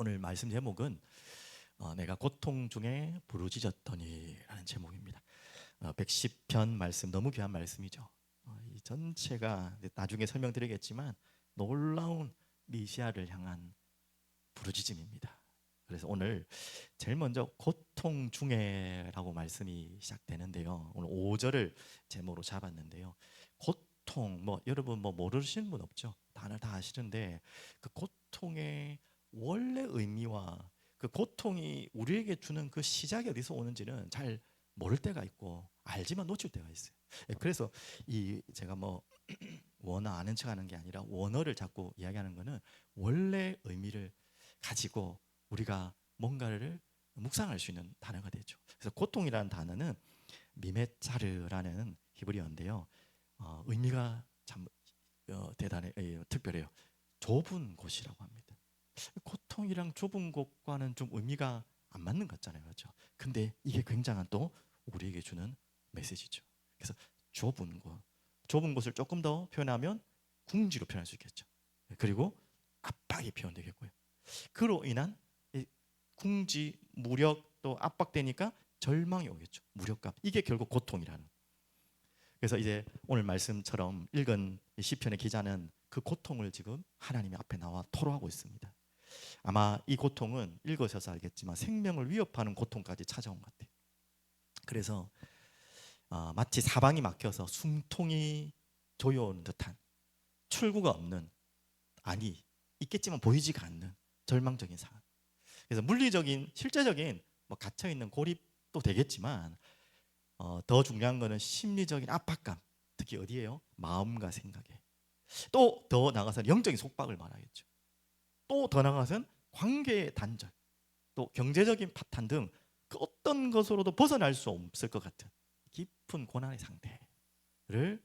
오늘 말씀 제목은 내가 고통 중에 부르짖었더니라는 제목입니다. 110편 말씀, 너무 귀한 말씀이죠. 이 전체가 나중에 설명드리겠지만 놀라운 메시아를 향한 부르짖음입니다. 그래서 오늘 제일 먼저 고통 중에라고 말씀이 시작되는데요. 오늘 5절을 제목으로 잡았는데요. 고통, 여러분 모르시는 분 없죠? 다들 다 아시는데 그 고통의 원래 의미와 그 고통이 우리에게 주는 그 시작이 어디서 오는지는 잘 모를 때가 있고 알지만 놓칠 때가 있어요. 그래서 이 제가 원어 아는 척하는 게 아니라 원어를 자꾸 이야기하는 거는 원래 의미를 가지고 우리가 뭔가를 묵상할 수 있는 단어가 되죠. 그래서 고통이라는 단어는 미메차르라는 히브리어인데요. 의미가 참 대단해, 특별해요. 좁은 곳이라고 합니다. 고통이랑 좁은 곳과는 좀 의미가 안 맞는 것 같잖아요, 그렇죠? 근데 이게 굉장한 또 우리에게 주는 메시지죠. 그래서 좁은 곳을 조금 더 표현하면 궁지로 표현할 수 있겠죠. 그리고 압박이 표현되겠고요. 그로 인한 궁지, 무력 또 압박되니까 절망이 오겠죠. 무력감. 이게 결국 고통이라는. 그래서 이제 오늘 말씀처럼 읽은 시편의 기자는 그 고통을 지금 하나님의 앞에 나와 토로하고 있습니다. 아마 이 고통은 읽으셔서 알겠지만 생명을 위협하는 고통까지 찾아온 것 같아요. 그래서 마치 사방이 막혀서 숨통이 조여오는 듯한, 출구가 없는, 아니 있겠지만 보이지가 않는 절망적인 상황. 그래서 물리적인 실제적인 갇혀있는 고립도 되겠지만 더 중요한 거는 심리적인 압박감, 특히 어디에요? 마음과 생각에. 또 더 나아가서는 영적인 속박을 말하겠죠. 또 더 나아가서는 관계의 단절, 또 경제적인 파탄 등 그 어떤 것으로도 벗어날 수 없을 것 같은 깊은 고난의 상태를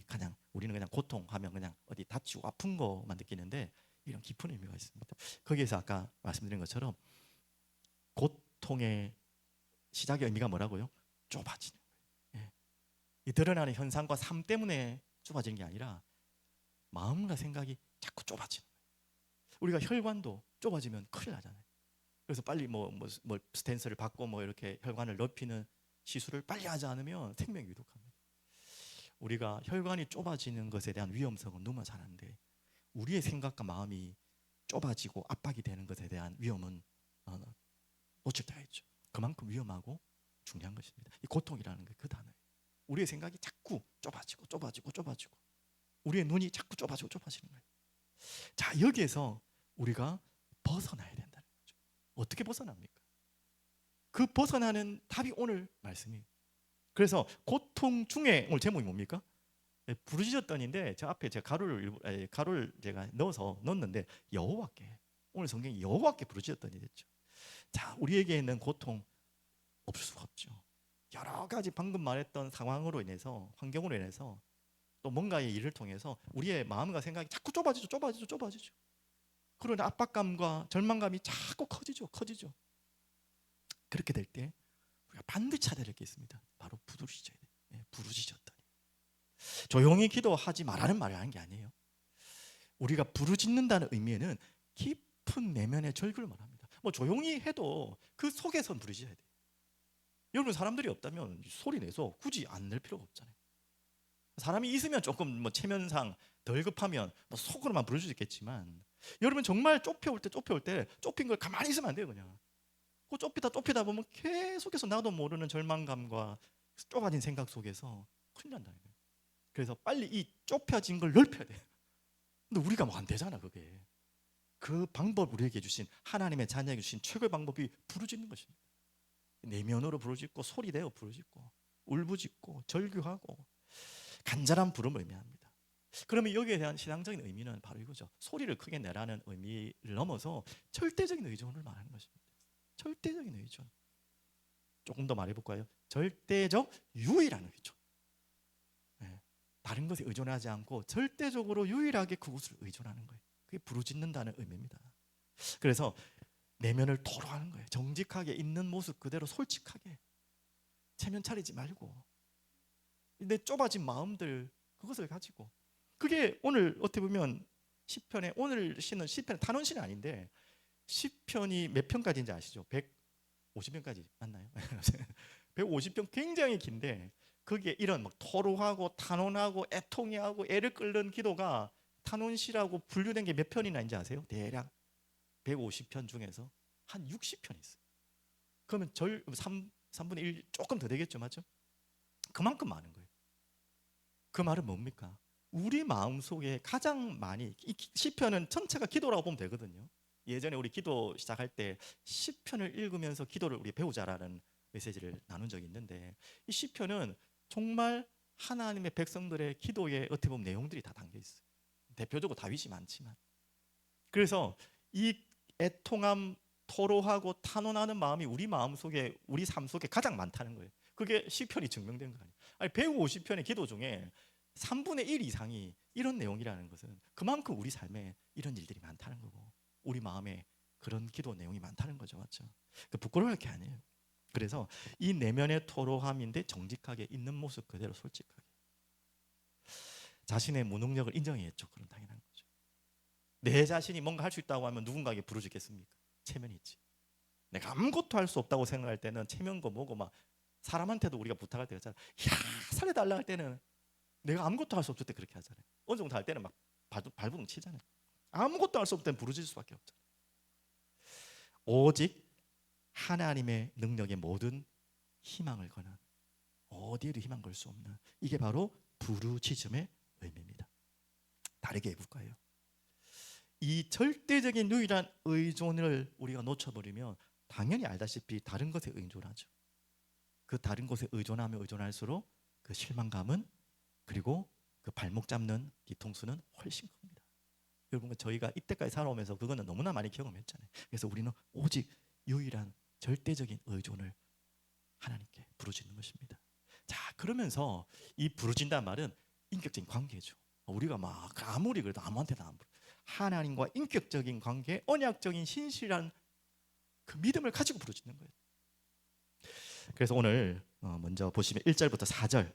그냥 우리는 그냥 고통하면 그냥 어디 다치고 아픈 것만 느끼는데 이런 깊은 의미가 있습니다. 거기에서 아까 말씀드린 것처럼 고통의 시작의 의미가 뭐라고요? 좁아지는 거예요. 예. 이 드러나는 현상과 삶 때문에 좁아지는 게 아니라 마음과 생각이 자꾸 좁아지는 거예요. 우리가 혈관도 좁아지면 큰일 나잖아요. 그래서 빨리 스탠스를 받고 이렇게 혈관을 넓히는 시술을 빨리 하지 않으면 생명이 위독합니다. 우리가 혈관이 좁아지는 것에 대한 위험성은 너무 잘 아는데 우리의 생각과 마음이 좁아지고 압박이 되는 것에 대한 위험은 놓칠 때가 있죠. 그만큼 위험하고 중요한 것입니다. 이 고통이라는 게 그 단어예요. 우리의 생각이 자꾸 좁아지고 우리의 눈이 자꾸 좁아지는 거예요. 자, 여기에서 우리가 벗어나야 된다는 거죠. 어떻게 벗어납니까? 그 벗어나는 답이 오늘 말씀이에요. 그래서 고통 중에 오늘 제목이 뭡니까? 부르짖었더니인데 저 앞에 제가 가루를 제가 넣었는데 여호와께, 오늘 성경이 여호와께 부르짖었더니 됐죠. 자, 우리에게 있는 고통 없을 수가 없죠. 여러 가지 방금 말했던 상황으로 인해서, 환경으로 인해서 또 뭔가의 일을 통해서 우리의 마음과 생각이 자꾸 좁아지죠. 그러나 압박감과 절망감이 자꾸 커지죠. 그렇게 될 때 우리가 반드시 찾아야 될 게 있습니다. 바로 부르짖어야 돼요. 부르짖었더니. 조용히 기도하지 말라는 말을 하는 게 아니에요. 우리가 부르짖는다는 의미에는 깊은 내면의 절규를 말합니다. 조용히 해도 그 속에선 부르짖어야 돼요. 여러분, 사람들이 없다면 소리 내서 굳이 안 낼 필요가 없잖아요. 사람이 있으면 조금 체면상 덜 급하면 속으로만 부를 수 있겠지만, 여러분 정말 좁혀올 때 좁힌 걸 가만히 있으면 안 돼요. 그냥 그 좁히다 보면 계속해서 나도 모르는 절망감과 좁아진 생각 속에서 큰일 난다는 거예요. 그래서 빨리 이 좁혀진 걸 넓혀야 돼요. 근데 우리가 안 되잖아. 그게 그 방법, 우리에게 주신 하나님의 자녀에게 주신 최고의 방법이 부르짖는 것입니다. 내면으로 부르짖고 소리내어 부르짖고 울부짖고 절규하고 간절한 부름을 의미합니다. 그러면 여기에 대한 신앙적인 의미는 바로 이거죠. 소리를 크게 내라는 의미를 넘어서 절대적인 의존을 말하는 것입니다. 절대적인 의존. 조금 더 말해볼까요? 절대적 유일한 의존. 다른 것에 의존하지 않고 절대적으로 유일하게 그것을 의존하는 거예요. 그게 부르짖는다는 의미입니다. 그래서 내면을 토로하는 거예요. 정직하게 있는 모습 그대로 솔직하게 체면 차리지 말고 내 좁아진 마음들 그것을 가지고, 그게 오늘 어떻게 보면 시편에, 오늘 시는 시편의 단원시는 아닌데 시편이 몇 편까지인지 아시죠? 150편까지 맞나요? 150편 굉장히 긴데 거기에 이런 막 토로하고 탄원하고 애통해하고 애를 끓는 기도가 탄원시라고 분류된 게 몇 편이나 있는지 아세요? 대략 150편 중에서 한 60편 있어요. 그러면 3분의 1 조금 더 되겠죠, 맞죠? 그만큼 많은 거예요. 그 말은 뭡니까? 우리 마음속에 가장 많이, 이 시편은 전체가 기도라고 보면 되거든요. 예전에 우리 기도 시작할 때 시편을 읽으면서 기도를 우리 배우자라는 메시지를 나눈 적이 있는데, 이 시편은 정말 하나님의 백성들의 기도에 어떻게 보면 내용들이 다 담겨 있어요. 대표적으로 다윗이 많지만, 그래서 이 애통함, 토로하고 탄원하는 마음이 우리 마음 속에, 우리 삶 속에 가장 많다는 거예요. 그게 시편이 증명된 거 아니에요. 아니 150편의 기도 중에 3분의 1 이상이 이런 내용이라는 것은 그만큼 우리 삶에 이런 일들이 많다는 거고, 우리 마음에 그런 기도 내용이 많다는 거죠, 맞죠? 부끄러워할 게 아니에요. 그래서 이 내면의 토로함인데 정직하게 있는 모습 그대로 솔직하게 자신의 무능력을 인정했죠. 그럼 당연한 거죠. 내 자신이 뭔가 할 수 있다고 하면 누군가에게 부르짖겠습니까? 체면이 있지. 내가 아무것도 할 수 없다고 생각할 때는 체면고 뭐고 막 사람한테도 우리가 부탁할 때가 있잖아요. 야, 살려달라 할 때는 내가 아무것도 할 수 없을 때 그렇게 하잖아요. 어느 정도 할 때는 막 발버둥 치잖아요. 아무것도 할 수 없을 때는 부르짖을 수밖에 없잖아요. 오직 하나님의 능력에 모든 희망을 거는, 어디에도 희망 걸 수 없는, 이게 바로 부르짖음의 의미입니다. 다르게 해볼까요? 이 절대적인 유일한 의존을 우리가 놓쳐버리면 당연히 알다시피 다른 것에 의존하죠. 그 다른 것에 의존하면 의존할수록 그 실망감은, 그리고 그 발목 잡는 뒤통수는 훨씬 큽니다. 여러분, 저희가 이때까지 살아오면서 그거는 너무나 많이 경험했잖아요. 그래서 우리는 오직 유일한 절대적인 의존을 하나님께 부르짖는 것입니다. 자, 그러면서 이 부르짖는다는 말은 인격적인 관계죠. 우리가 막 아무리 그래도 아무한테나 안 부르, 하나님과 인격적인 관계, 언약적인 신실한 그 믿음을 가지고 부르짖는 거예요. 그래서 오늘 먼저 보시면 1절부터 4절,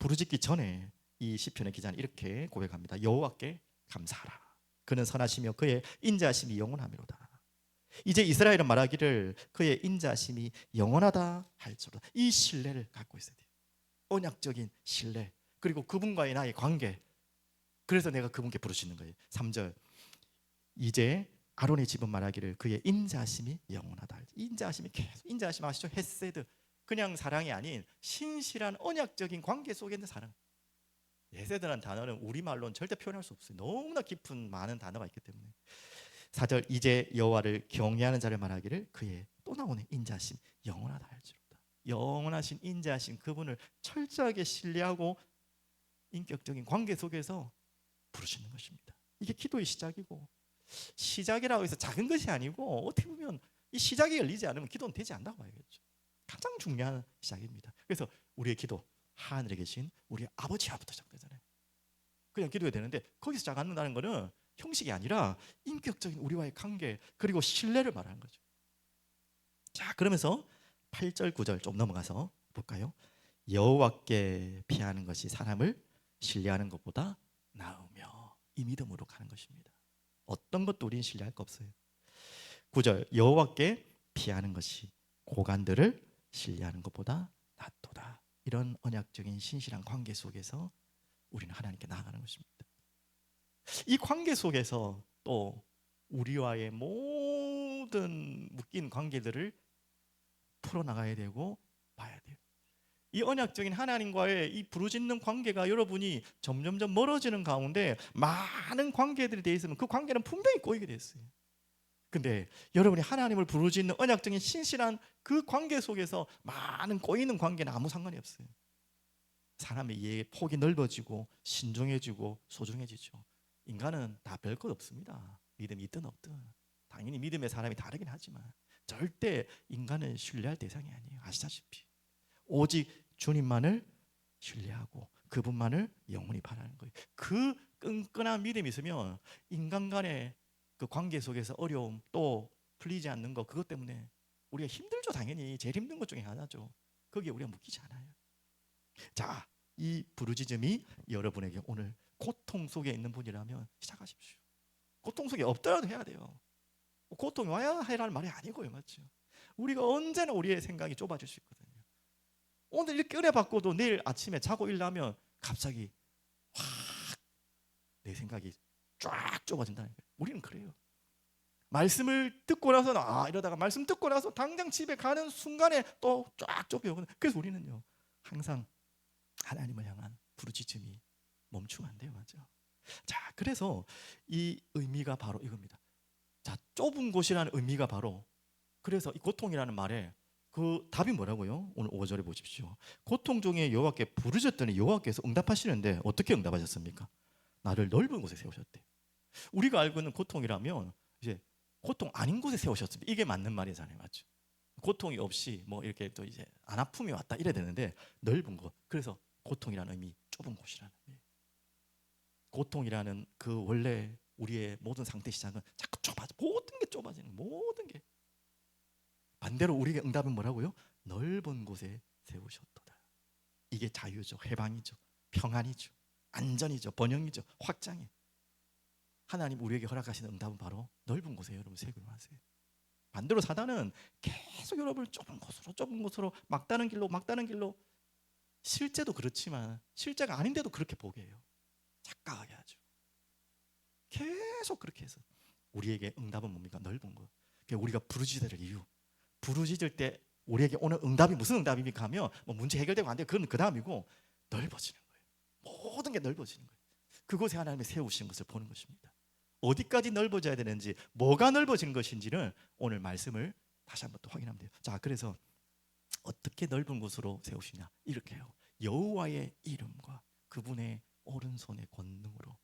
부르짖기 전에 이 시편의 기자는 이렇게 고백합니다. 여호와께 감사하라. 그는 선하시며 그의 인자하심이 영원하미로다. 이제 이스라엘은 말하기를 그의 인자하심이 영원하다 할지로다. 이 신뢰를 갖고 있어야 돼요. 언약적인 신뢰, 그리고 그분과의 나의 관계. 그래서 내가 그분께 부르짖는 거예요. 3절, 이제 아론의 집은 말하기를 그의 인자하심이 영원하다. 인자하심이 계속, 인자하심 아시죠? 헤세드, 그냥 사랑이 아닌 신실한 언약적인 관계 속에 있는 사랑. 헤세드라는 단어는 우리말로는 절대 표현할 수 없어요. 너무나 깊은 많은 단어가 있기 때문에. 4절, 이제 여호와를 경외하는 자를 말하기를 그의, 또 나오네, 인자하심 영원하다 할지로다. 영원하신 인자하신 그분을 철저하게 신뢰하고 인격적인 관계 속에서 부르시는 것입니다. 이게 기도의 시작이고, 시작이라고 해서 작은 것이 아니고 어떻게 보면 이 시작이 열리지 않으면 기도는 되지 않는다고 봐야겠죠. 가장 중요한 시작입니다. 그래서 우리의 기도, 하늘에 계신 우리 아버지 앞부터 시작되잖아요. 그냥 기도해야 되는데 거기서 시작한다는 거는 형식이 아니라 인격적인 우리와의 관계, 그리고 신뢰를 말하는 거죠. 자, 그러면서 8절 9절 좀 넘어가서 볼까요? 여호와께 피하는 것이 사람을 신뢰하는 것보다 나으며, 이 믿음으로 가는 것입니다. 어떤 것도 우리는 신뢰할 거 없어요. 9절, 여호와께 피하는 것이 고관들을 신뢰하는 것보다 낫도다. 이런 언약적인 신실한 관계 속에서 우리는 하나님께 나아가는 것입니다. 이 관계 속에서 또 우리와의 모든 묶인 관계들을 풀어나가야 되고 봐야 돼요. 이 언약적인 하나님과의 이 부르짖는 관계가 여러분이 점점점 멀어지는 가운데 많은 관계들이 돼 있으면 그 관계는 분명히 꼬이게 됐어요. 근데 여러분이 하나님을 부르짖는 언약적인 신실한 그 관계 속에서 많은 꼬이는 관계는 아무 상관이 없어요. 사람의 이해의 폭이 넓어지고 신중해지고 소중해지죠. 인간은 다 별 것 없습니다. 믿음이 있든 없든. 당연히 믿음의 사람이 다르긴 하지만 절대 인간은 신뢰할 대상이 아니에요. 아시다시피. 오직 주님만을 신뢰하고 그분만을 영원히 바라는 거예요. 그 끈끈한 믿음이 있으면 인간 간의 그 관계 속에서 어려움, 또 풀리지 않는 거, 그것 때문에 우리가 힘들죠. 당연히 제일 힘든 것 중에 하나죠. 거기에 우리가 묶이지 않아요. 자, 이 부르짖음이 여러분에게 오늘 고통 속에 있는 분이라면 시작하십시오. 고통 속에 없더라도 해야 돼요. 고통이 와야 해라는 말이 아니고요, 맞죠? 우리가 언제나 우리의 생각이 좁아질 수 있거든요. 오늘 이렇게 은혜 받고도 내일 아침에 자고 일어나면 갑자기 확 내 생각이 쫙 좁아진다는 거예요. 우리는 그래요. 말씀을 듣고 나서는 이러다가 말씀 듣고 나서 당장 집에 가는 순간에 또 쫙 좁혀요. 그래서 우리는요 항상 하나님을 향한 부르짖음이 멈추면 안 돼요, 맞죠? 자, 그래서 이 의미가 바로 이겁니다. 자, 좁은 곳이라는 의미가 바로, 그래서 이 고통이라는 말에 그 답이 뭐라고요? 오늘 5절에 보십시오. 고통 중에 여호와께 부르짖더니 여호와께서 응답하시는데 어떻게 응답하셨습니까? 나를 넓은 곳에 세우셨대. 우리가 알고 있는 고통이라면 이제 고통 아닌 곳에 세우셨습니다. 이게 맞는 말이잖아요, 맞죠? 고통이 없이 뭐 이렇게 또 이제 안 아픔이 왔다 이래야 되는데 넓은 곳. 그래서 고통이라는 의미, 좁은 곳이라는 의미. 고통이라는 그 원래 우리의 모든 상태 시작은 자꾸 좁아져. 모든 게 좁아지는, 모든 게. 반대로 우리에게 응답은 뭐라고요? 넓은 곳에 세우셨도다. 이게 자유죠, 해방이죠, 평안이죠, 안전이죠, 번영이죠, 확장이에요. 하나님 우리에게 허락하시는 응답은 바로 넓은 곳에 여러분 세우기로 하세요. 반대로 사단은 계속 여러분을 좁은 곳으로 막다른 길로 실제도 그렇지만 실제가 아닌데도 그렇게 보게 해요. 착각하게 하죠. 계속 그렇게 해서 우리에게 응답은 뭡니까? 넓은 곳. 우리가 부르짖을 이유, 부르짖을 때 우리에게 오는 응답이 무슨 응답입니까 하면 뭐 문제 해결되고 안 돼요. 그건 그 다음이고 넓어지는 거예요. 모든 게 넓어지는 거예요. 그곳에 하나님이 세우신 것을 보는 것입니다. 어디까지 넓어져야 되는지, 뭐가 넓어진 것인지를 오늘 말씀을 다시 한번 또 확인하면 돼요. 자, 그래서 어떻게 넓은 곳으로 세우시냐? 이렇게 해요. 여호와의 이름과 그분의 오른손의 권능으로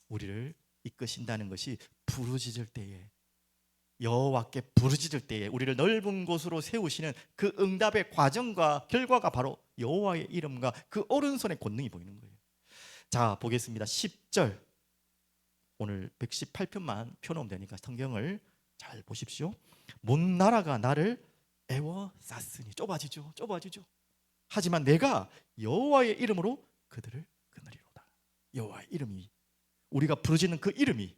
우리를 이끄신다는 것이, 부르짖을 때에, 여호와께 부르짖을 때에 우리를 넓은 곳으로 세우시는 그 응답의 과정과 결과가 바로 여호와의 이름과 그 오른손의 권능이 보이는 거예요. 자, 보겠습니다. 10절. 오늘 118편만 펴놓으면 되니까 성경을 잘 보십시오. 먼 나라가 나를 애워쌌으니, 좁아지죠. 하지만 내가 여호와의 이름으로 그들을 끊으리로다. 여호와의 이름이, 우리가 부르짖는 그 이름이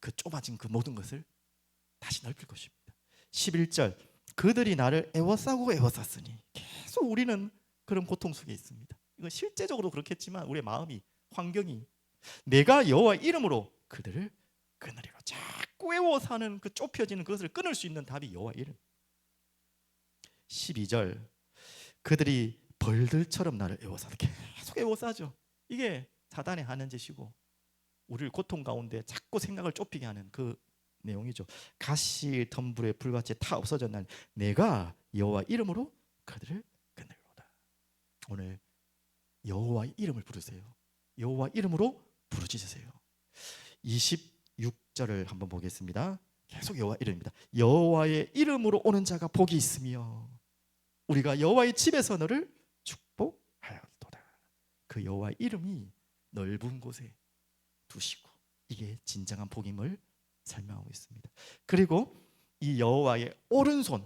그 좁아진 그 모든 것을 다시 넓힐 것입니다. 11절. 그들이 나를 애워쌌으니, 계속 우리는 그런 고통 속에 있습니다. 이건 실제적으로 그렇겠지만 우리의 마음이, 환경이, 내가 여호와의 이름으로 그들을 끊으리라. 자꾸 애워사는 그 좁혀지는 그것을 끊을 수 있는 답이 여호와의 이름. 12절. 그들이 벌들처럼 나를 애워싸. 계속 애워싸죠. 이게 사단이 하는 짓이고 우리를 고통 가운데 자꾸 생각을 좁히게 하는 그 내용이죠. 가시 덤불에 불같이 타 없어졌나니 내가 여호와 이름으로 그들을 끊으리로다. 오늘 여호와의 이름을 부르세요. 여호와 이름으로 부르짖으세요. 26절을 한번 보겠습니다. 계속 여호와 이름입니다. 여호와의 이름으로 오는 자가 복이 있으며 우리가 여호와의 집에서 너를 축복하였도다. 그 여호와의 이름이 넓은 곳에 두시고, 이게 진정한 복임을 설명하고 있습니다. 그리고 이 여호와의 오른손,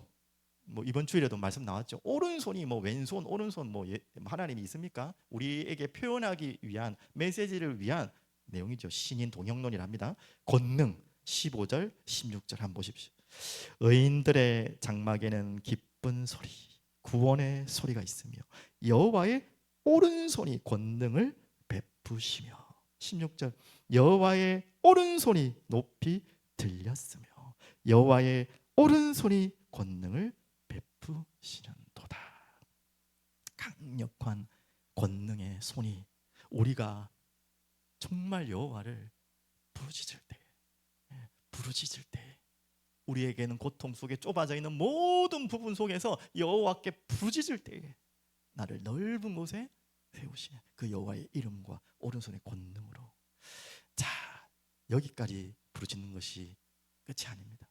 뭐 이번 주일에도 말씀 나왔죠. 오른손이 뭐 왼손, 오른손 뭐 하나님이 있습니까? 우리에게 표현하기 위한, 메시지를 위한 내용이죠. 신인 동형론이랍니다. 권능 15절, 16절 한번 보십시오. 의인들의 장막에는 기쁜 소리, 구원의 소리가 있으며 여호와의 오른손이 권능을 베푸시며, 16절. 여호와의 오른손이 높이 들렸으며 여호와의 오른손이 권능을 베푸시는도다. 강력한 권능의 손이, 우리가 정말 여호와를 부르짖을 때 우리에게는 고통 속에 좁아져 있는 모든 부분 속에서 여호와께 부르짖을 때에 나를 넓은 곳에 세우시는 그 여호와의 이름과 오른손의 권능으로. 자, 여기까지 부르짖는 것이 끝이 아닙니다.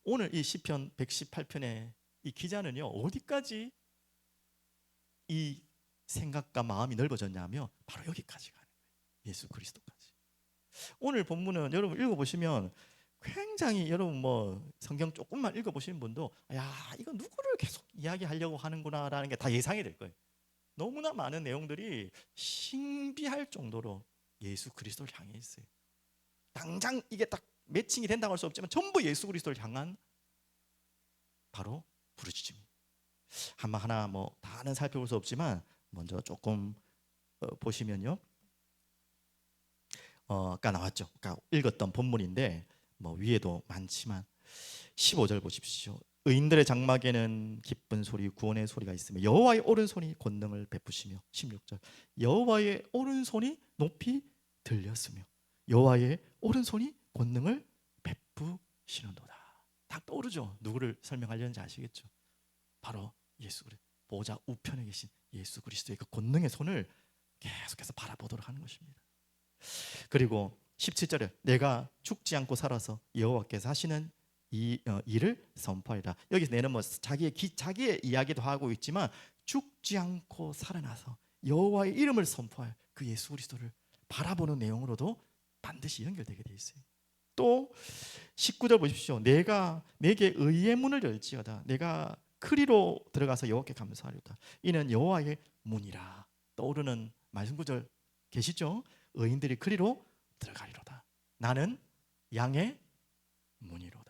오늘 이 시편 118편의 이 기자는요, 어디까지 이 생각과 마음이 넓어졌냐면 바로 여기까지 가는 거예요. 예수 그리스도까지. 오늘 본문은 여러분 읽어보시면 굉장히, 여러분 뭐 성경 조금만 읽어보시는 분도 야, 이거 누구를 계속 이야기하려고 하는구나라는 게 다 예상이 될 거예요. 너무나 많은 내용들이 신비할 정도로 예수 그리스도를 향해 있어요. 당장 이게 딱 매칭이 된다고 할 수 없지만 전부 예수 그리스도를 향한 바로 부르짖음입니다. 하나 뭐 다는 살펴볼 수 없지만 먼저 조금 보시면요. 아까 나왔죠. 아까 읽었던 본문인데 뭐 위에도 많지만 15절 보십시오. 의인들의 장막에는 기쁜 소리 구원의 소리가 있으며 여호와의 오른손이 권능을 베푸시며 16절 여호와의 오른손이 높이 들렸으며 여호와의 오른손이 권능을 베푸시는도다. 딱 떠오르죠. 누구를 설명하려는지 아시겠죠? 바로 예수 그리스도 보좌 우편에 계신 예수 그리스도의 그 권능의 손을 계속해서 바라보도록 하는 것입니다. 그리고 17절에 내가 죽지 않고 살아서 여호와께서 하시는 이 일을 선포하리라. 여기서 내는 뭐 자기의 이야기도 하고 있지만 죽지 않고 살아나서 여호와의 이름을 선포할 그 예수 그리스도를 바라보는 내용으로도 반드시 연결되게 돼 있어요. 또 19절 보십시오. 내가 내게 의의 문을 열지어다. 내가 크리로 들어가서 여호와께 감사하리로다. 이는 여호와의 문이라. 떠오르는 말씀 구절 계시죠? 의인들이 크리로 들어가리로다. 나는 양의 문이로다.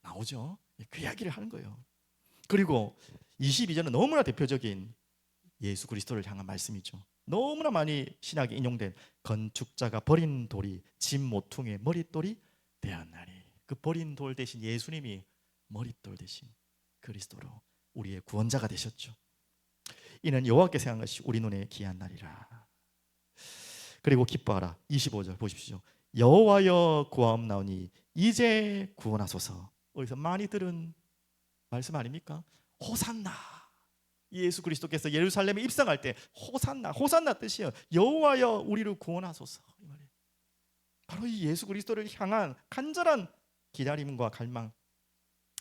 나오죠? 그 이야기를 하는 거예요. 그리고 22절은 너무나 대표적인 예수 그리스도를 향한 말씀이죠. 너무나 많이 신약에 인용된 건축자가 버린 돌이 집 모퉁이의 머릿돌이 되었나니 그 버린 돌 대신 예수님이 머릿돌 대신 그리스도로 우리의 구원자가 되셨죠. 이는 여호와께서 행한 것이 우리 눈에 귀한 날이라. 그리고 기뻐하라. 25절 보십시오. 여호와여 구하옵나오니 이제 구원하소서. 어디서 많이 들은 말씀 아닙니까? 호산나. 예수 그리스도께서 예루살렘에 입성할 때 호산나, 호산나 뜻이에요. 여호와여 우리를 구원하소서. 이 말이에요. 바로 이 예수 그리스도를 향한 간절한 기다림과 갈망,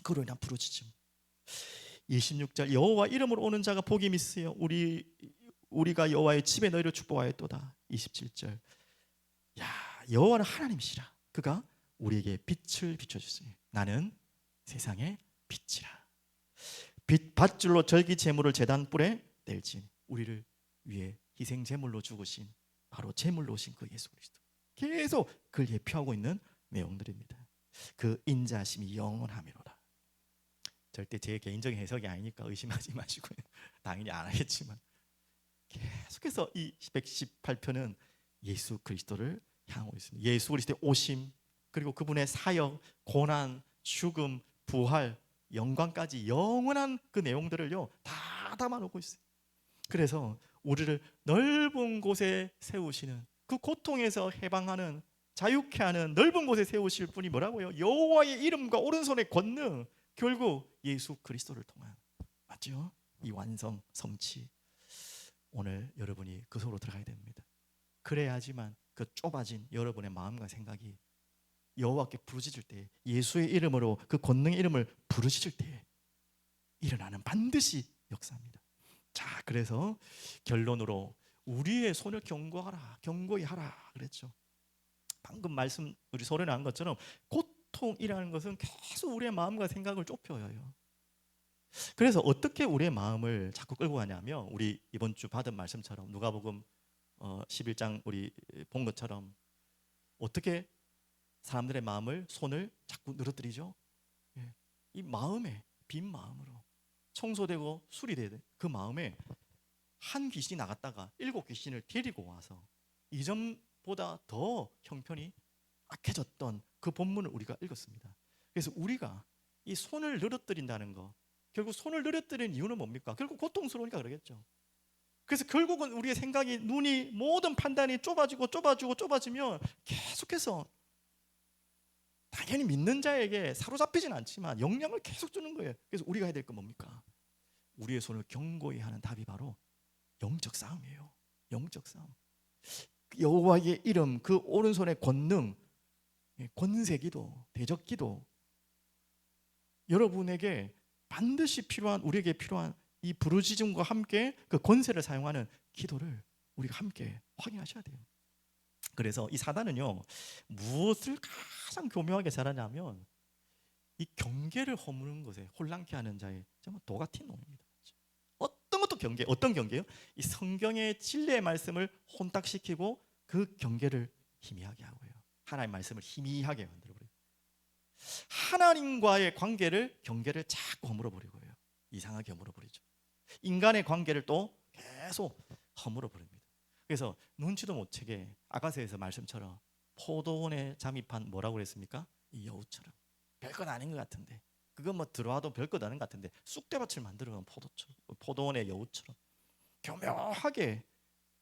그로 인한 부르짖음. 26절 여호와 이름으로 오는 자가 복이 있으여 우리가 여호와의 집에 너희를 축복하였도다. 27절 야 여호와는 하나님이시라. 그가 우리에게 빛을 비춰주시니 나는 세상의 빛이라. 빛 밧줄로 절기 제물을 제단 뿔에 뗄지니 우리를 위해 희생 제물로 죽으신 바로 제물로 오신 그 예수 그리스도. 계속 그를 예표하고 있는 내용들입니다. 그 인자하심이 영원함이로다. 절대 제 개인적인 해석이 아니니까 의심하지 마시고요. 당연히 안 하겠지만 계속해서 이 118편은 예수 그리스도를 향하고 있습니다. 예수 그리스도의 오심, 그리고 그분의 사역, 고난, 죽음, 부활, 영광까지 영원한 그 내용들을요 다 담아놓고 있어요. 그래서 우리를 넓은 곳에 세우시는, 그 고통에서 해방하는, 자유케 하는 넓은 곳에 세우실 분이 뭐라고요? 여호와의 이름과 오른손의 권능, 결국 예수 그리스도를 통한, 맞죠? 이 완성, 성취. 오늘 여러분이 그 속으로 들어가야 됩니다. 그래야지만 그 좁아진 여러분의 마음과 생각이 여호와께 부르짖을 때, 예수의 이름으로 그 권능의 이름을 부르짖을 때 일어나는 반드시 역사입니다. 자, 그래서 결론으로 우리의 손을 경고하라, 경고히 하라 그랬죠. 방금 말씀 우리 소리 난 것처럼 고통이라는 것은 계속 우리의 마음과 생각을 좁혀요. 그래서 어떻게 우리의 마음을 자꾸 끌고 가냐면, 우리 이번 주 받은 말씀처럼 누가복음 11장 우리 본 것처럼 어떻게 사람들의 마음을, 손을 자꾸 늘어뜨리죠. 이 마음에, 빈 마음으로 청소되고 수리되는 그 마음에 한 귀신이 나갔다가 7 귀신을 데리고 와서 이전보다 더 형편이 악해졌던 그 본문을 우리가 읽었습니다. 그래서 우리가 이 손을 늘어뜨린다는 거, 결국 손을 늘어뜨리는 이유는 뭡니까? 결국 고통스러우니까 그러겠죠. 그래서 결국은 우리의 생각이, 눈이, 모든 판단이 좁아지면 계속해서 당연히 믿는 자에게 사로잡히진 않지만 영향을 계속 주는 거예요. 그래서 우리가 해야 될 건 뭡니까? 우리의 손을 견고히 하는 답이 바로 영적 싸움이에요. 영적 싸움. 여호와의 이름, 그 오른손의 권능, 권세기도, 대적기도, 여러분에게 반드시 필요한, 우리에게 필요한 이 부르짖음과 함께 그 권세를 사용하는 기도를 우리가 함께 확인하셔야 돼요. 그래서 이 사단은요, 무엇을 가장 교묘하게 잘하냐면 이 경계를 허무는 것에 혼란케 하는 자의 정말 도 같은 놈입니다. 어떤 것도 경계, 어떤 경계요? 이 성경의 진리의 말씀을 혼탁시키고 그 경계를 희미하게 하고요. 하나님 말씀을 희미하게 만들어버려요. 하나님과의 경계를 자꾸 허물어버리고요. 이상하게 허물어버리죠. 인간의 관계를 또 계속 허물어버립니다. 그래서 눈치도 못 채게 아가서에서 말씀처럼 포도원에 잠입한 뭐라고 그랬습니까? 이 여우처럼. 별것 아닌 것 같은데, 그건 뭐 들어와도 별것 아닌 것 같은데 쑥대밭을 만들어 놓은 포도원의 여우처럼 교묘하게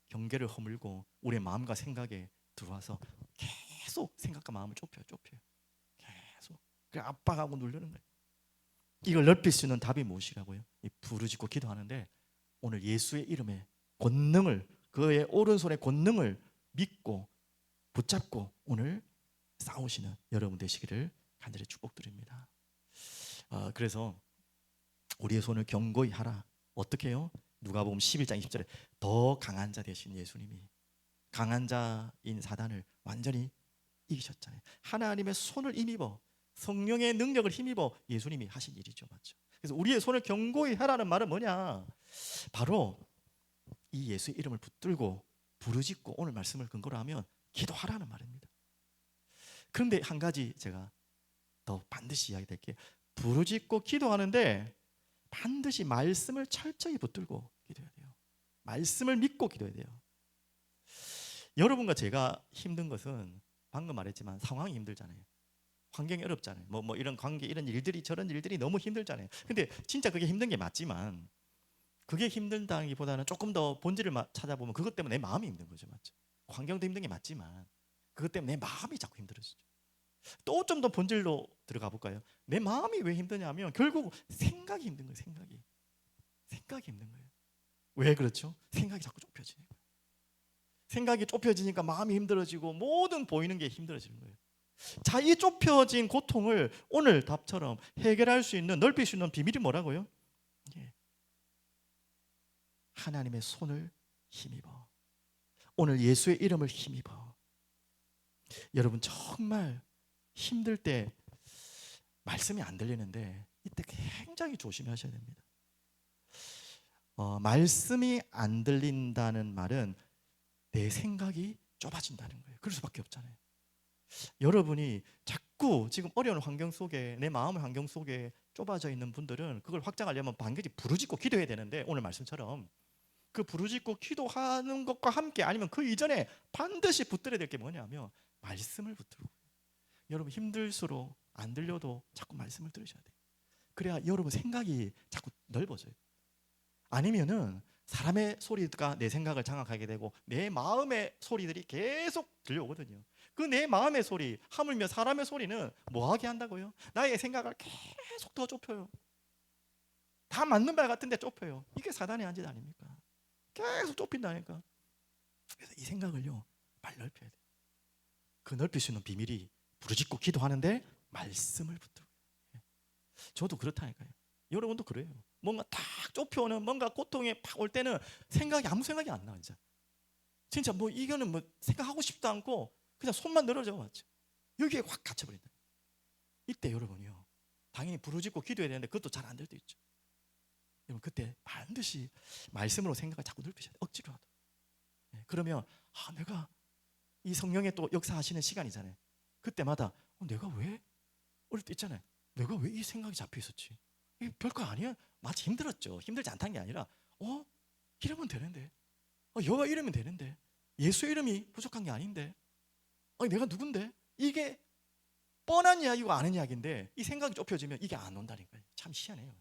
경계를 허물고 우리의 마음과 생각에 들어와서 계속 생각과 마음을 좁혀요. 계속 그래 압박하고 누르는 거예요. 이걸 넓힐 수 있는 답이 무엇이라고요? 부르짖고 기도하는데 오늘 예수의 이름의 권능을, 그의 오른손의 권능을 믿고 붙잡고 오늘 싸우시는 여러분 되시기를 간절히 축복드립니다. 그래서 우리의 손을 견고히 하라. 어떻게 해요? 누가복음 11장 20절에 더 강한 자 되신 예수님이 강한 자인 사단을 완전히 이기셨잖아요. 하나님의 손을 힘입어, 성령의 능력을 힘입어 예수님이 하신 일이죠. 맞죠? 그래서 우리의 손을 견고히 하라는 말은 뭐냐? 바로 이 예수의 이름을 붙들고 부르짖고 오늘 말씀을 근거로 하면 기도하라는 말입니다. 그런데 한 가지 제가 더 반드시 이야기할 게, 부르짖고 기도하는데 반드시 말씀을 철저히 붙들고 기도해야 돼요. 말씀을 믿고 기도해야 돼요. 여러분과 제가 힘든 것은 방금 말했지만 상황이 힘들잖아요. 환경이 어렵잖아요. 뭐 이런 관계, 이런 일들이, 저런 일들이 너무 힘들잖아요. 근데 진짜 그게 힘든 게 맞지만, 그게 힘든다기보다는 조금 더 본질을 찾아보면 그것 때문에 내 마음이 힘든 거죠. 맞죠? 환경도 힘든 게 맞지만 그것 때문에 내 마음이 자꾸 힘들어지죠. 또 좀 더 본질로 들어가 볼까요? 내 마음이 왜 힘드냐면 결국 생각이 힘든 거예요. 생각이 힘든 거예요. 왜 그렇죠? 생각이 자꾸 좁혀지니까. 생각이 좁혀지니까 마음이 힘들어지고 모든 보이는 게 힘들어지는 거예요. 자, 이 좁혀진 고통을 오늘 답처럼 해결할 수 있는, 넓힐 수 있는 비밀이 뭐라고요? 하나님의 손을 힘입어. 오늘 예수의 이름을 힘입어. 여러분 정말 힘들 때 말씀이 안 들리는데 이때 굉장히 조심하셔야 됩니다. 말씀이 안 들린다는 말은 내 생각이 좁아진다는 거예요. 그럴 수밖에 없잖아요. 여러분이 자꾸 지금 어려운 환경 속에, 내 마음의 환경 속에 좁아져 있는 분들은 그걸 확장하려면 반드시 부르짖고 기도해야 되는데, 오늘 말씀처럼 그 부르짖고 기도하는 것과 함께, 아니면 그 이전에 반드시 붙들어야 될 게 뭐냐면 말씀을 붙들고, 여러분 힘들수록 안 들려도 자꾸 말씀을 들으셔야 돼요. 그래야 여러분 생각이 자꾸 넓어져요. 아니면은 사람의 소리가 내 생각을 장악하게 되고 내 마음의 소리들이 계속 들려오거든요. 그 내 마음의 소리, 하물며 사람의 소리는 뭐하게 한다고요? 나의 생각을 계속 더 좁혀요. 다 맞는 말 같은데 좁혀요. 이게 사단의 한 짓 아닙니까? 계속 좁힌다니까. 그래서 이 생각을요, 말 넓혀야 돼요. 그 넓힐 수 있는 비밀이 부르짖고 기도하는데 말씀을 붙들고. 저도 그렇다니까요. 여러분도 그래요. 뭔가 딱 좁혀오는 뭔가 고통에 팍 올 때는 아무 생각이 안 나. 진짜 뭐 이거는 뭐 생각하고 싶도 않고 그냥 손만 늘어져. 맞죠? 여기에 확 갇혀버린다. 이때 여러분이요, 당연히 부르짖고 기도해야 되는데 그것도 잘 안 될 때 있죠. 여러분 그때 반드시 말씀으로 생각을 자꾸 넓히셔야 돼요. 억지로라도. 그러면 내가 이 성령의 또 역사하시는 시간이잖아요. 그때마다 내가 왜 어릴 때 있잖아요. 내가 왜 이 생각이 잡혀 있었지? 이게 별거 아니야. 마치 힘들었죠. 힘들지 않다는 게 아니라 이러면 되는데, 여가 이러면 되는데, 예수의 이름이 부족한 게 아닌데, 내가 누군데? 이게 뻔한 이야기고 아는 이야기인데 이 생각이 좁혀지면 이게 안 온다니까요. 참 희한해요.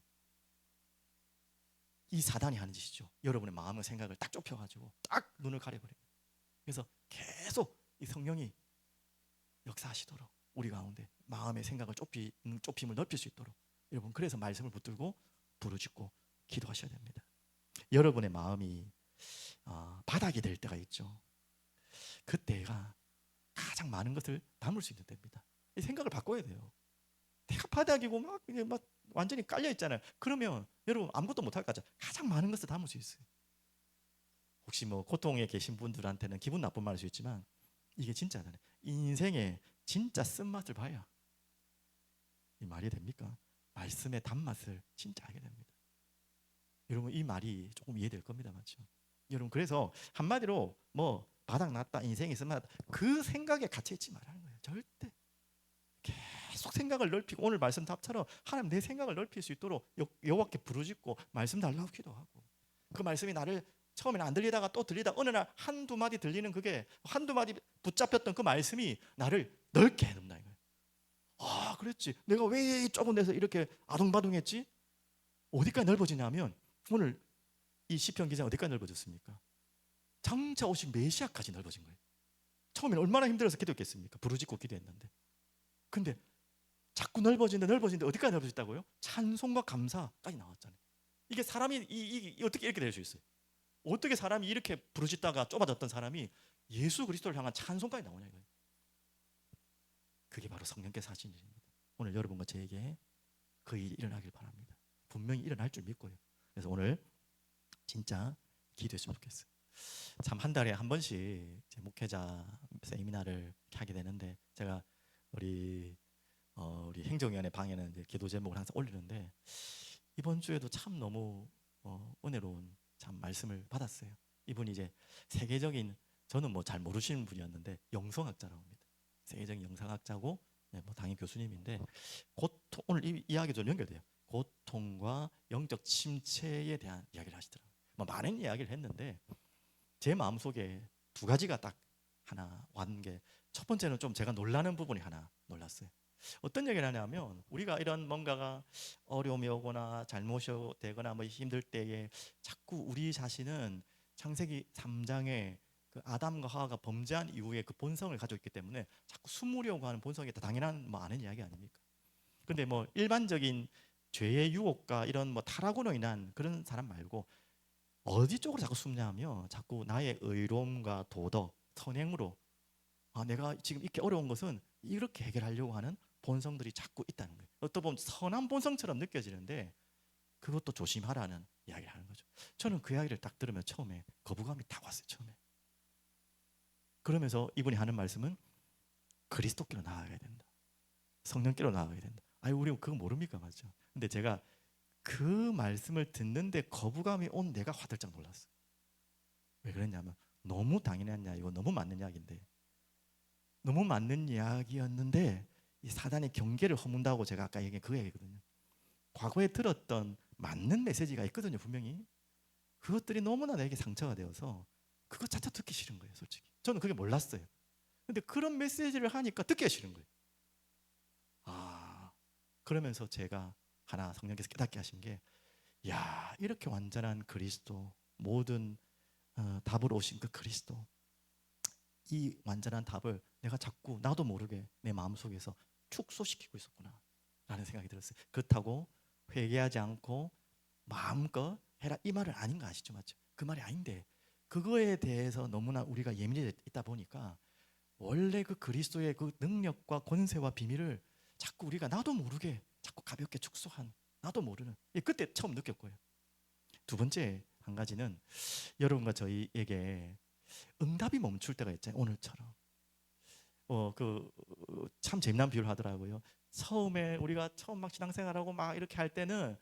이 사단이 하는 짓이죠. 여러분의 마음과 생각을 딱 좁혀가지고 딱 눈을 가려버려요. 그래서 계속 이 성령이 역사하시도록 우리 가운데 마음의 생각을 좁힘을 넓힐 수 있도록, 여러분 그래서 말씀을 붙들고 부르짖고 기도하셔야 됩니다. 여러분의 마음이 바닥이 될 때가 있죠. 그때가 가장 많은 것을 담을 수 있는 때입니다. 이 생각을 바꿔야 돼요. 내가 바닥이고 막 완전히 깔려 있잖아요. 그러면 여러분 아무것도 못할 것 같죠. 가장 많은 것을 담을 수 있어요. 혹시 뭐 고통에 계신 분들한테는 기분 나쁜 말일 수 있지만 이게 진짜잖아요. 인생의 진짜 쓴맛을 봐야 이 말이 됩니까? 말씀의 단맛을 진짜 알게 됩니다. 여러분 이 말이 조금 이해될 겁니다. 맞죠? 여러분 그래서 한마디로 뭐 바닥 났다, 인생이 쓴맛, 그 생각에 갇혀 있지 말라는 거예요. 절대. 계속 생각을 넓히고 오늘 말씀 답처럼 하나님 내 생각을 넓힐 수 있도록 여호와께 부르짖고 말씀 달라고 기도하고 그 말씀이 나를 처음에는 안 들리다가 또 들리다 어느 날 한두 마디 들리는 그게 한두 마디 붙잡혔던 그 말씀이 나를 넓게 해놓는다 이거예요. 아 그랬지 내가 왜 조금 돼서 이렇게 아동바동했지? 어디까지 넓어지냐면 오늘 이 시편 기자 어디까지 넓어졌습니까? 장차 오신 메시아까지 넓어진 거예요. 처음에는 얼마나 힘들어서 기도했겠습니까? 부르짖고 기도했는데 근데 자꾸 넓어지는데 어디까지 넓어졌다고요? 찬송과 감사까지 나왔잖아요. 이게 사람이 어떻게 이렇게 될 수 있어요? 어떻게 사람이 이렇게 부르짖다가 좁아졌던 사람이 예수 그리스도를 향한 찬송까지 나오냐 이거예요. 그게 바로 성령께서 하신 일입니다. 오늘 여러분과 저에게 그 일이 일어나길 바랍니다. 분명히 일어날 줄 믿고요. 그래서 오늘 진짜 기도했으면 좋겠어요. 참 한 달에 한 번씩 제 목회자 세미나를 하게 되는데 제가 우리 행정위원회 방에는 이제 기도 제목을 항상 올리는데 이번 주에도 참 너무 은혜로운 참 말씀을 받았어요. 이분이 이제 세계적인 저는 뭐 잘 모르시는 분이었는데 영성학자라고 합니다. 세계적인 영성학자고 네, 뭐 당연히 교수님인데 고통 오늘 이 이야기도 좀 연결돼요. 고통과 영적 침체에 대한 이야기를 하시더라고요. 뭐 많은 이야기를 했는데 제 마음속에 두 가지가 딱 하나 왔는 게 첫 번째는 좀 제가 놀라는 부분이 하나 놀랐어요. 어떤 얘기를 하냐면 우리가 이런 뭔가가 어려움이 오거나 잘못이 되거나 뭐 힘들 때에 자꾸 우리 자신은 창세기 3장에 그 아담과 하와가 범죄한 이후에 그 본성을 가지고 있기 때문에 자꾸 숨으려고 하는 본성이 다 당연한 뭐 아는 이야기 아닙니까? 근데 뭐 일반적인 죄의 유혹과 이런 뭐 타락으로 인한 그런 사람 말고 어디 쪽으로 자꾸 숨냐면 자꾸 나의 의로움과 도덕, 선행으로 내가 지금 이렇게 어려운 것은 이렇게 해결하려고 하는 본성들이 자꾸 있다는 거예요. 어떤 보면 선한 본성처럼 느껴지는데 그것도 조심하라는 이야기를 하는 거죠. 저는 그 이야기를 딱 들으면 처음에 거부감이 딱 왔어요. 처음에. 그러면서 이분이 하는 말씀은 그리스도께로 나아가야 된다. 성령께로 나아가야 된다. 아니 우리 그거 모릅니까? 맞죠? 근데 제가 그 말씀을 듣는데 거부감이 온 내가 화들짝 놀랐어요. 왜 그랬냐면 너무 당연한 이야기고 너무 맞는 이야기인데 너무 맞는 이야기였는데 이 사단이 경계를 허문다고 제가 아까 얘기한 그 얘기거든요. 과거에 들었던 맞는 메시지가 있거든요. 분명히 그것들이 너무나 내게 상처가 되어서 그것 자체 듣기 싫은 거예요. 솔직히 저는 그게 몰랐어요. 근데 그런 메시지를 하니까 듣기 싫은 거예요. 그러면서 제가 하나 성령께서 깨닫게 하신 게 야 이렇게 완전한 그리스도 모든 답으로 오신 그 그리스도 이 완전한 답을 내가 자꾸 나도 모르게 내 마음속에서 축소시키고 있었구나 라는 생각이 들었어요. 그렇다고 회개하지 않고 마음껏 해라 이 말은 아닌 거 아시죠? 맞죠? 그 말이 아닌데 그거에 대해서 너무나 우리가 예민해 있다 보니까 원래 그 그리스도의 그 능력과 권세와 비밀을 자꾸 우리가 나도 모르게 자꾸 가볍게 축소한 나도 모르는 그때 처음 느꼈고요. 두 번째 한 가지는 여러분과 저희에게 응답이 멈출 때가 있잖아요. 오늘처럼 참 재미난 비유를 하더라고요. 처음에 우리가 처음 막 신앙생활하고 막 이렇게 할 때는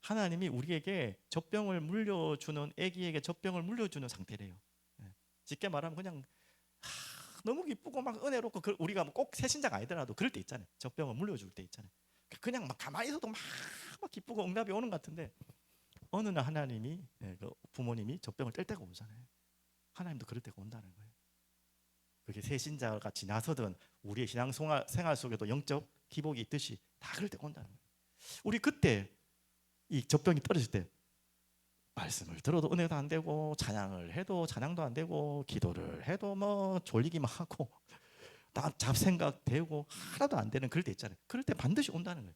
하나님이 우리에게 젖병을 물려주는 아기에게 젖병을 물려주는 상태래요. 쉽게 말하면 그냥 너무 기쁘고 막 은혜롭고 우리가 꼭 새신자가 아니더라도 그럴 때 있잖아요. 젖병을 물려줄 때 있잖아요. 그냥 막 가만히 있어도 막 기쁘고 응답이 오는 것 같은데 어느 날 하나님이 그 부모님이 젖병을 뗄 때가 오잖아요. 하나님도 그럴 때가 온다는 거예요. 그게 새신자가 지나서든 우리의 신앙생활 속에도 영적 기복이 있듯이 다 그럴 때가 온다는 거예요. 우리 그때 이 젖병이 떨어질 때 말씀을 들어도 은혜도 안 되고 찬양을 해도 찬양도 안 되고 기도를 해도 뭐 졸리기만 하고 나 잡생각 되고 하나도 안 되는 그럴 때 있잖아요. 그럴 때 반드시 온다는 거예요.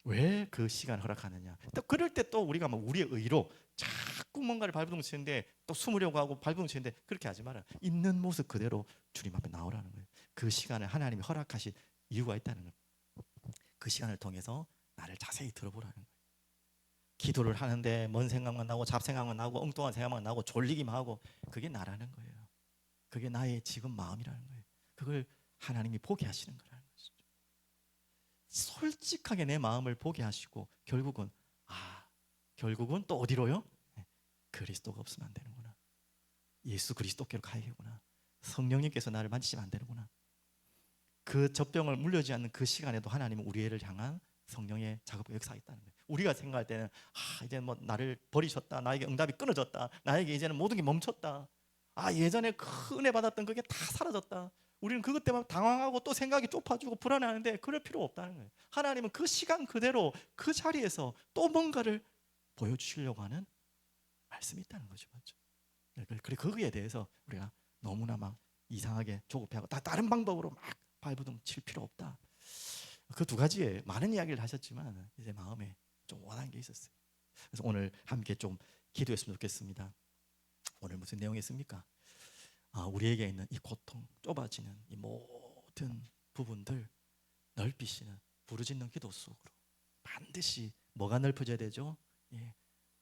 왜 그 시간 허락하느냐? 또 그럴 때 또 우리가 뭐 우리의 의로 자꾸 뭔가를 발버둥치는데 또 숨으려고 하고 발버둥치는데 그렇게 하지 마라. 있는 모습 그대로 주님 앞에 나오라는 거예요. 그 시간을 하나님이 허락하신 이유가 있다는 거예요. 그 시간을 통해서 나를 자세히 들어보라는 거예요. 기도를 하는데 먼 생각만 나고 잡생각만 나고 엉뚱한 생각만 나고 졸리기만 하고 그게 나라는 거예요. 그게 나의 지금 마음이라는 거예요. 그걸 하나님이 보게 하시는 거라는 것이죠. 솔직하게 내 마음을 보게 하시고 결국은 또 어디로요? 그리스도가 없으면 안 되는구나. 예수 그리스도께로 가야겠구나. 성령님께서 나를 만지시면 안 되는구나. 그 젖병을 물려지 않는 그 시간에도 하나님은 우리를 향한 성령의 작업과 역사했다는 거예요. 우리가 생각할 때는 이제 뭐 나를 버리셨다, 나에게 응답이 끊어졌다, 나에게 이제는 모든 게 멈췄다, 예전에 큰 은혜 받았던 그게 다 사라졌다, 우리는 그것 때문에 당황하고 또 생각이 좁아지고 불안해하는데 그럴 필요 없다는 거예요. 하나님은 그 시간 그대로 그 자리에서 또 뭔가를 보여주시려고 하는 말씀이 있다는 거죠. 맞죠? 그래 거기에 대해서 우리가 너무나 막 이상하게 조급해하고 다른 방법으로 막 발버둥 칠 필요 없다. 그 두 가지에 많은 이야기를 하셨지만 이제 마음에 좀 원한 게 있었어요. 그래서 오늘 함께 좀 기도했으면 좋겠습니다. 오늘 무슨 내용이었습니까? 우리에게 있는 이 고통, 좁아지는 이 모든 부분들 넓히시는 부르짖는 기도 속으로 반드시 뭐가 넓혀져야 되죠?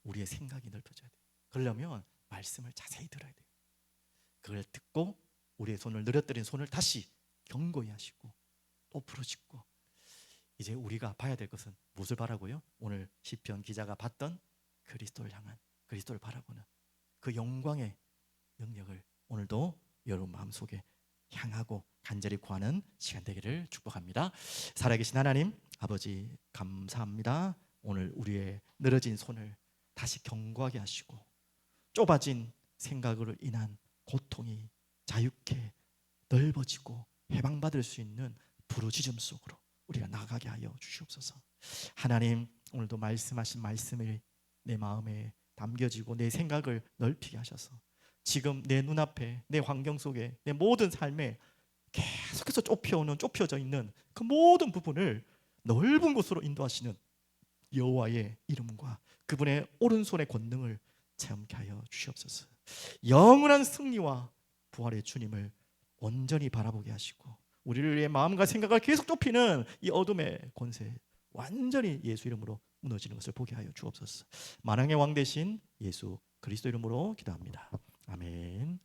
우리의 생각이 넓혀져야 돼요. 그러려면 말씀을 자세히 들어야 돼요. 그걸 듣고 우리의 손을 늘어뜨린 손을 다시 견고히 하시고 또 부르짖고, 이제 우리가 봐야 될 것은 무엇을 바라고요? 오늘 시편 기자가 봤던 그리스도를 향한, 그리스도를 바라보는 그 영광의 영역을 오늘도 여러분 마음속에 향하고 간절히 구하는 시간 되기를 축복합니다. 살아계신 하나님 아버지, 감사합니다. 오늘 우리의 늘어진 손을 다시 견고하게 하시고 좁아진 생각으로 인한 고통이 자유케 넓어지고 해방받을 수 있는 부르짖음 속으로 우리가 나가게 하여 주시옵소서. 하나님, 오늘도 말씀하신 말씀이 내 마음에 담겨지고 내 생각을 넓히게 하셔서 지금 내 눈앞에, 내 환경 속에, 내 모든 삶에 계속해서 좁혀져 있는 그 모든 부분을 넓은 곳으로 인도하시는 여호와의 이름과 그분의 오른손의 권능을 체험케 하여 주시옵소서. 영원한 승리와 부활의 주님을 온전히 바라보게 하시고 우리의 마음과 생각을 계속 좁히는 이 어둠의 권세 완전히 예수 이름으로 무너지는 것을 보게 하여 주옵소서. 만왕의 왕 되신 예수 그리스도 이름으로 기도합니다. 아멘.